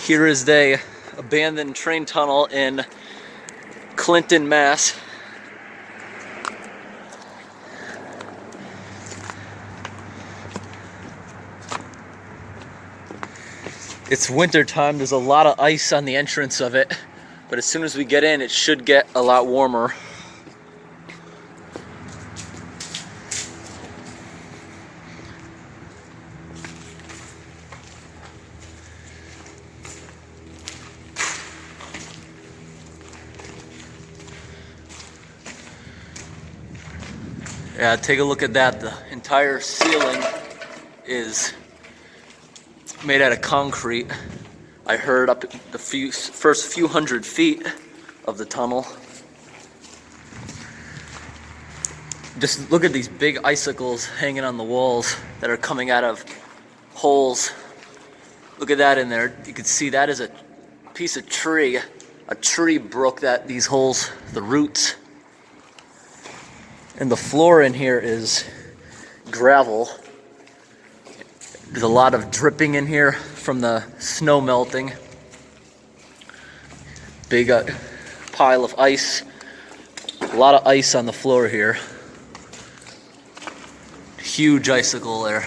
Here is the abandoned train tunnel in Clinton, Mass. It's winter time, there's a lot of ice on the entrance of it, but as soon as we get in, it should get a lot warmer. Yeah, take a look at that. The entire ceiling is made out of concrete. I heard up the first few hundred feet of the tunnel. Just look at these big icicles hanging on the walls that are coming out of holes. Look at that in there. You can see that is a piece of tree. A tree broke these holes, the roots. And the floor in here is gravel. There's a lot of dripping in here from the snow melting. Big pile of ice. A lot of ice on the floor here. Huge icicle there.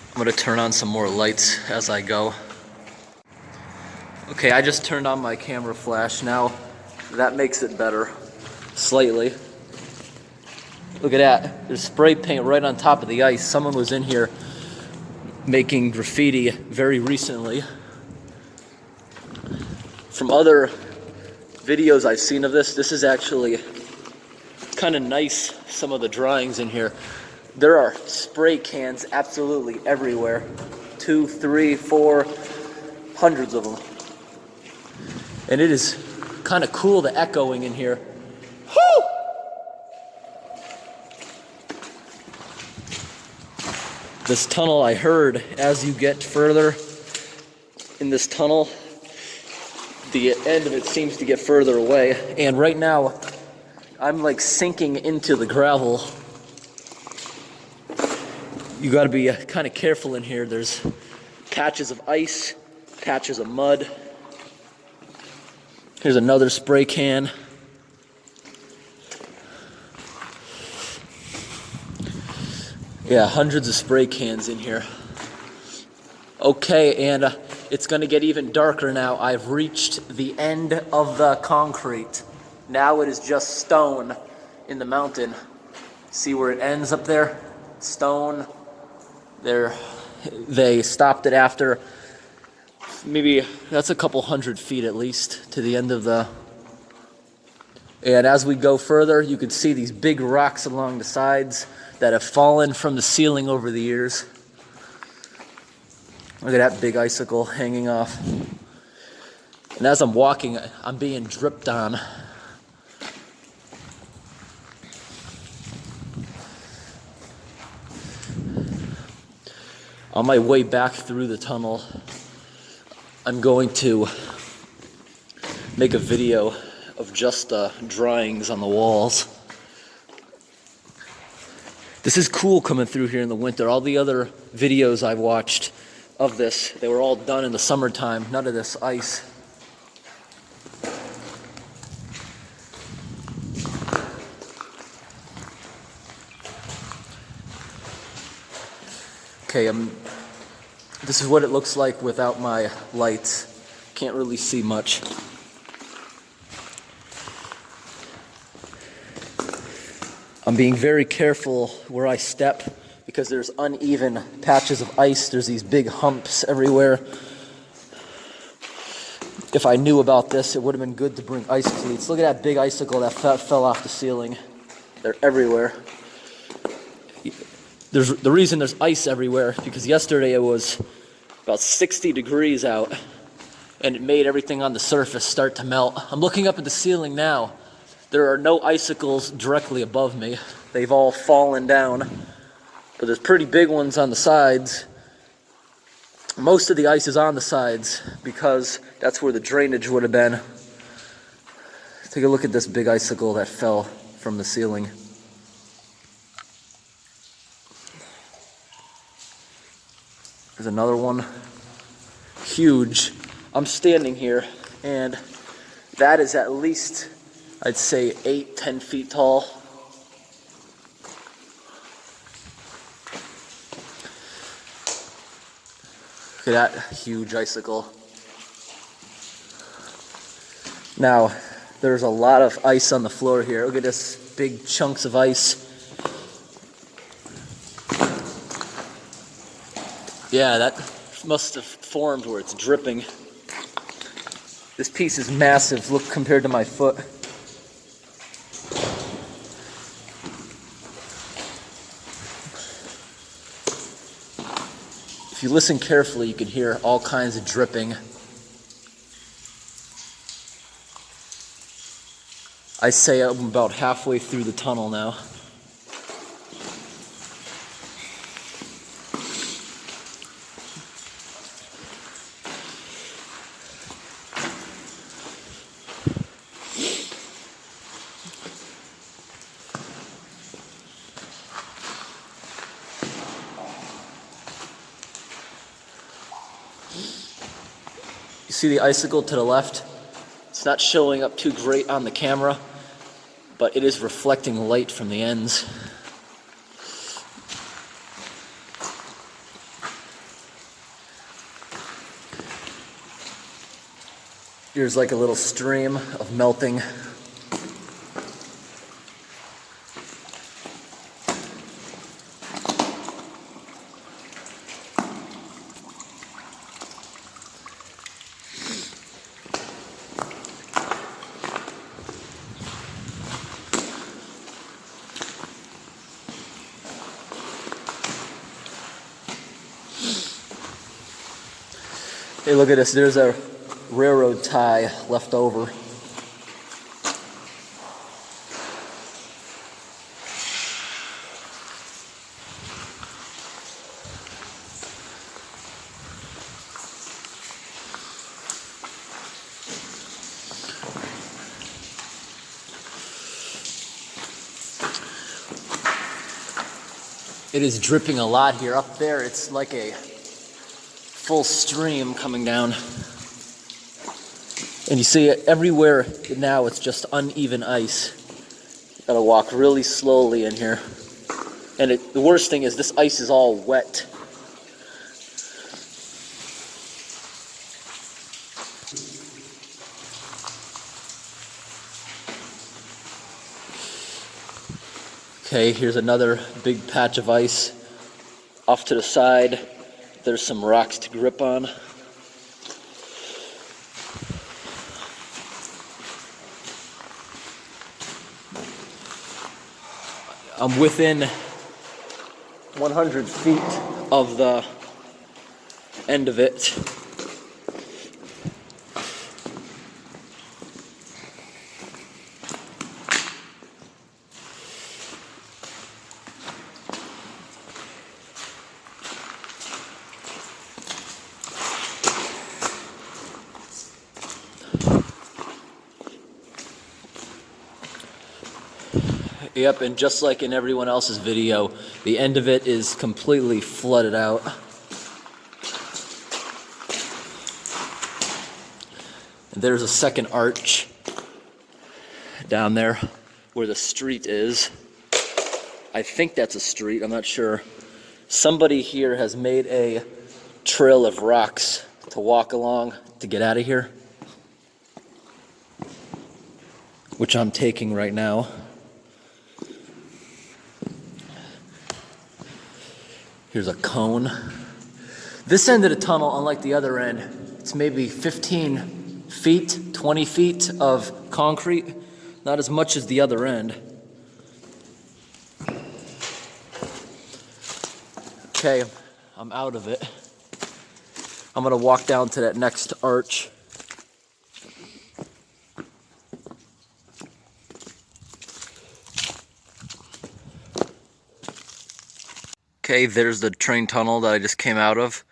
I'm gonna turn on some more lights as I go. Okay, I just turned on my camera flash. Now that makes it better. Slightly. Look at that. There's spray paint right on top of the ice. Someone was in here making graffiti very recently. From other videos I've seen of this is actually kind of nice, some of the drawings in here. There are spray cans absolutely everywhere. 2, 3, 4, hundreds of them. And it is kind of cool, the echoing in here. Woo! This tunnel, I heard, as you get further in this tunnel, the end of it seems to get further away. And right now, I'm like sinking into the gravel. You gotta be kind of careful in here. There's patches of ice, patches of mud. Here's another spray can. Yeah, hundreds of spray cans in here. Okay, and it's gonna get even darker now. I've reached the end of the concrete. Now it is just stone in the mountain. See where it ends up there? Stone. There, they stopped it after maybe, that's a couple hundred feet at least to the end of the. And as we go further, you can see these big rocks along the sides that have fallen from the ceiling over the years. Look at that big icicle hanging off. And as I'm walking, I'm being dripped on. On my way back through the tunnel, I'm going to make a video of just drawings on the walls. This is cool coming through here in the winter. All the other videos I've watched of this, they were all done in the summertime. None of this ice. Okay, this is what it looks like without my lights. Can't really see much. I'm being very careful where I step because there's uneven patches of ice. There's these big humps everywhere. If I knew about this, it would have been good to bring ice cleats. Look at that big icicle that fell off the ceiling. They're everywhere. The reason there's ice everywhere because yesterday it was about 60 degrees out and it made everything on the surface start to melt. I'm looking up at the ceiling now. There are no icicles directly above me. They've all fallen down. But there's pretty big ones on the sides. Most of the ice is on the sides because that's where the drainage would have been. Take a look at this big icicle that fell from the ceiling. There's another one. huge. I'm standing here, and that is at least, I'd say, 8-10 feet tall. Look at that huge icicle. Now, there's a lot of ice on the floor here. Look at this big chunks of ice. Yeah, that must have formed where it's dripping. This piece is massive, look, compared to my foot. If you listen carefully, you can hear all kinds of dripping. I say I'm about halfway through the tunnel now. You see the icicle to the left? It's not showing up too great on the camera, but it is reflecting light from the ends. Here's like a little stream of melting. Hey, look at this. There's a railroad tie left over. It is dripping a lot here. Up there, it's like a full stream coming down. And you see it everywhere now, it's just uneven ice. Gotta walk really slowly in here. And the worst thing is this ice is all wet. Okay, here's another big patch of ice. Off to the side, there's some rocks to grip on. I'm within 100 feet of the end of it. Yep, and just like in everyone else's video, the end of it is completely flooded out. And there's a second arch down there where the street is. I think that's a street, I'm not sure. Somebody here has made a trail of rocks to walk along to get out of here, which I'm taking right now. Here's a cone. This end of the tunnel, unlike the other end, it's maybe 15 feet, 20 feet of concrete. Not as much as the other end. Okay, I'm out of it. I'm gonna walk down to that next arch. Okay, there's the train tunnel that I just came out of.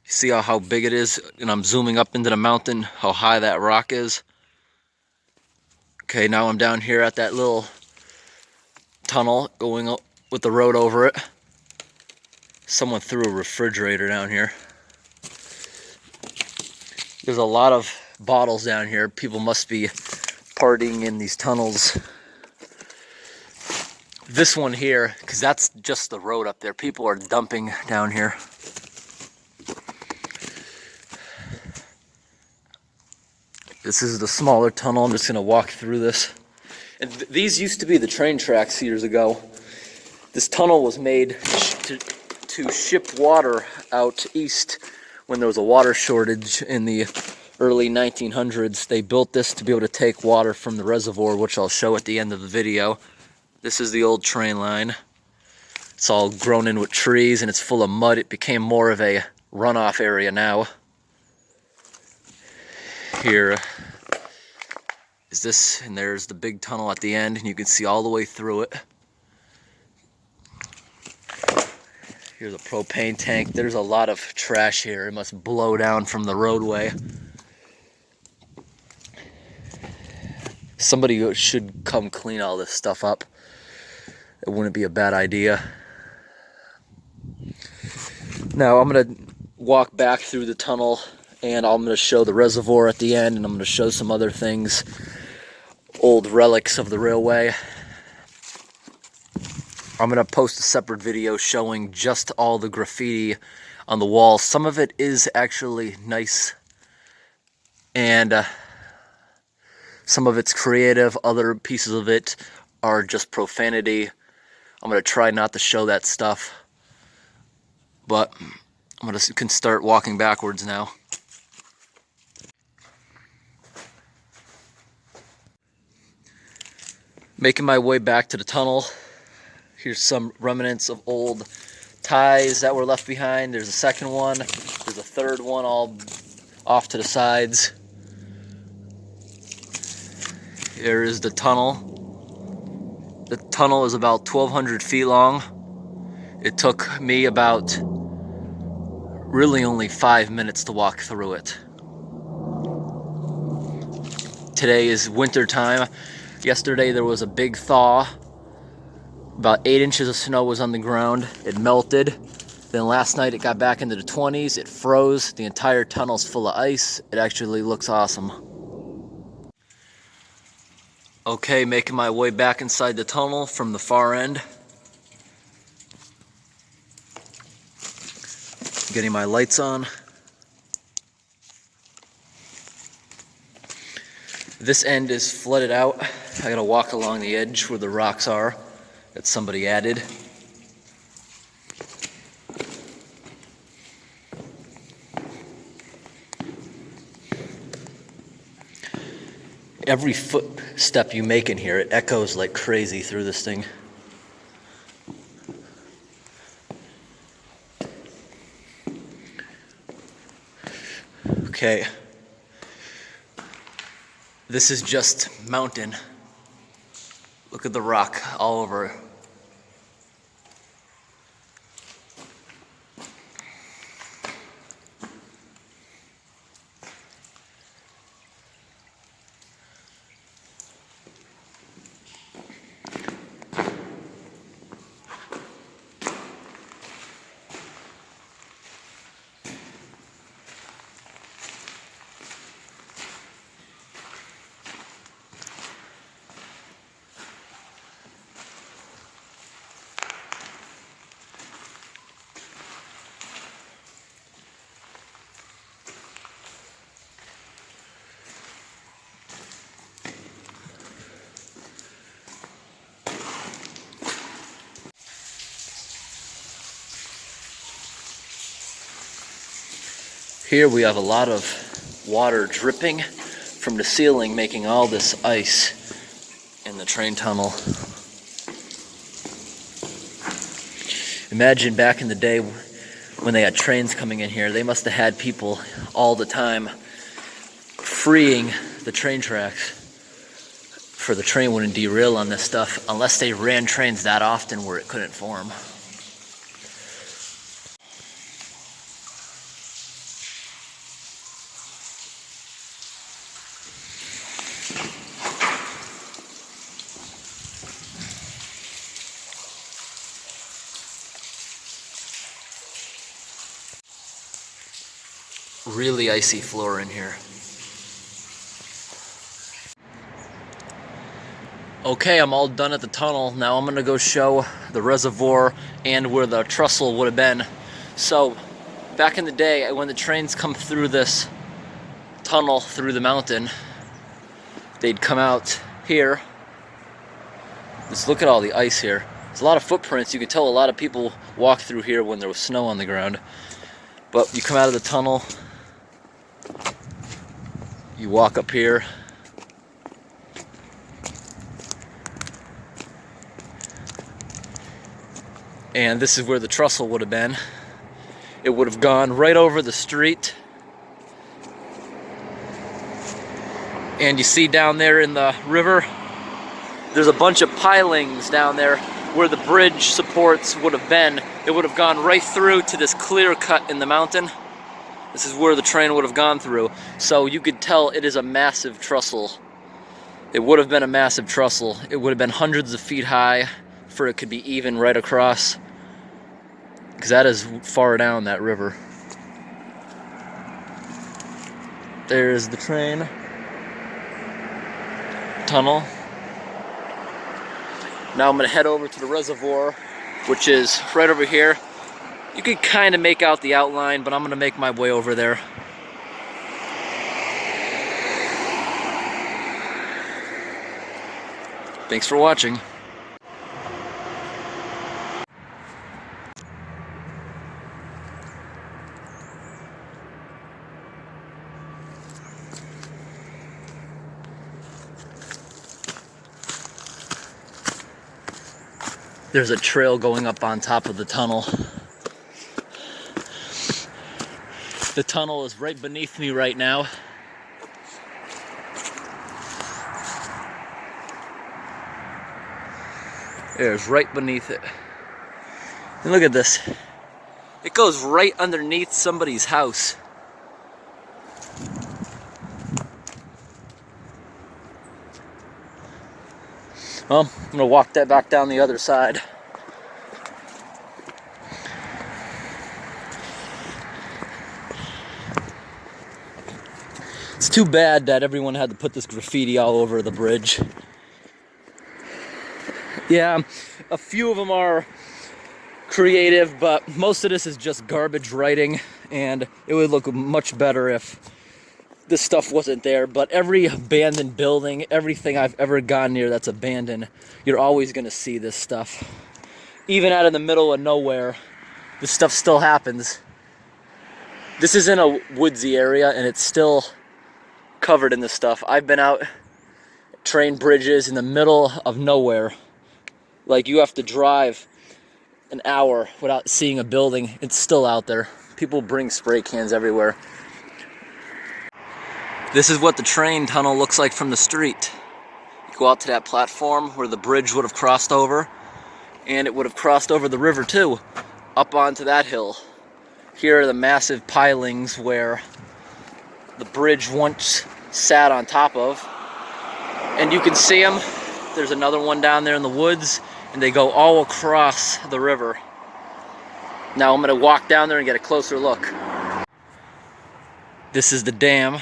You see how big it is? And I'm zooming up into the mountain, how high that rock is. Okay, now I'm down here at that little tunnel going up with the road over it. Someone threw a refrigerator down here. There's a lot of bottles down here. People must be partying in these tunnels. This one here, because that's just the road up there. People are dumping down here. This is the smaller tunnel. I'm just going to walk through this. And these used to be the train tracks years ago. This tunnel was made to ship water out east when there was a water shortage in the early 1900s. They built this to be able to take water from the reservoir, which I'll show at the end of the video. This is the old train line. It's all grown in with trees and it's full of mud. It became more of a runoff area now. Here is this, and there's the big tunnel at the end, and you can see all the way through it. Here's a propane tank. There's a lot of trash here. It must blow down from the roadway. Somebody should come clean all this stuff up. It wouldn't be a bad idea. Now I'm going to walk back through the tunnel, and I'm going to show the reservoir at the end, and I'm going to show some other things, old relics of the railway. I'm going to post a separate video showing just all the graffiti on the wall. Some of it is actually nice, and some of it's creative. Other pieces of it are just profanity. I'm going to try not to show that stuff, but can start walking backwards now. Making my way back to the tunnel. Here's some remnants of old ties that were left behind. There's a second one. There's a third one all off to the sides. Here is the tunnel. The tunnel is about 1,200 feet long. It took me about really only 5 minutes to walk through it. Today is winter time. Yesterday there was a big thaw. About 8 inches of snow was on the ground. It melted. Then last night it got back into the 20s. It froze. The entire tunnel's full of ice. It actually looks awesome. Okay, making my way back inside the tunnel from the far end. Getting my lights on. This end is flooded out. I gotta walk along the edge where the rocks are that somebody added. Every footstep you make in here, it echoes like crazy through this thing. Okay. This is just mountain. Look at the rock all over. Here we have a lot of water dripping from the ceiling, making all this ice in the train tunnel. Imagine back in the day when they had trains coming in here, they must have had people all the time freeing the train tracks for the train wouldn't derail on this stuff unless they ran trains that often where it couldn't form. really icy floor in here. Okay, I'm all done at the tunnel. Now I'm gonna go show the reservoir and where the trestle would have been. So, back in the day, when the trains come through this tunnel through the mountain, they'd come out here. Just look at all the ice here. There's a lot of footprints. You can tell a lot of people walked through here when there was snow on the ground. But you come out of the tunnel, you walk up here, and this is where the trestle would have been. It would have gone right over the street. And you see down there in the river, there's a bunch of pilings down there where the bridge supports would have been. It would have gone right through to this clear cut in the mountain. This is where the train would have gone through. So you could tell it is a massive trestle. It would have been a massive trestle. It would have been hundreds of feet high for it could be even right across. Because that is far down that river. There's the train tunnel. Now I'm gonna head over to the reservoir, which is right over here. You can kind of make out the outline, but I'm gonna make my way over there. Thanks for watching. There's a trail going up on top of the tunnel. The tunnel is right beneath me right now. There's right beneath it. And look at this. It goes right underneath somebody's house. Well, I'm gonna walk that back down the other side. It's too bad that everyone had to put this graffiti all over the bridge. Yeah, a few of them are creative, but most of this is just garbage writing, and it would look much better if this stuff wasn't there. But every abandoned building, everything I've ever gone near that's abandoned, you're always gonna see this stuff. Even out in the middle of nowhere, this stuff still happens. This is in a woodsy area and it's still covered in this stuff. I've been out train bridges in the middle of nowhere. Like you have to drive an hour without seeing a building. It's still out there. People bring spray cans everywhere. This is what the train tunnel looks like from the street. You go out to that platform where the bridge would have crossed over, and it would have crossed over the river too, up onto that hill. Here are the massive pilings where the bridge once sat on top of, and you can see them. There's another one down there in the woods, and they go all across the river. Now I'm gonna walk down there and get a closer look. This is the dam.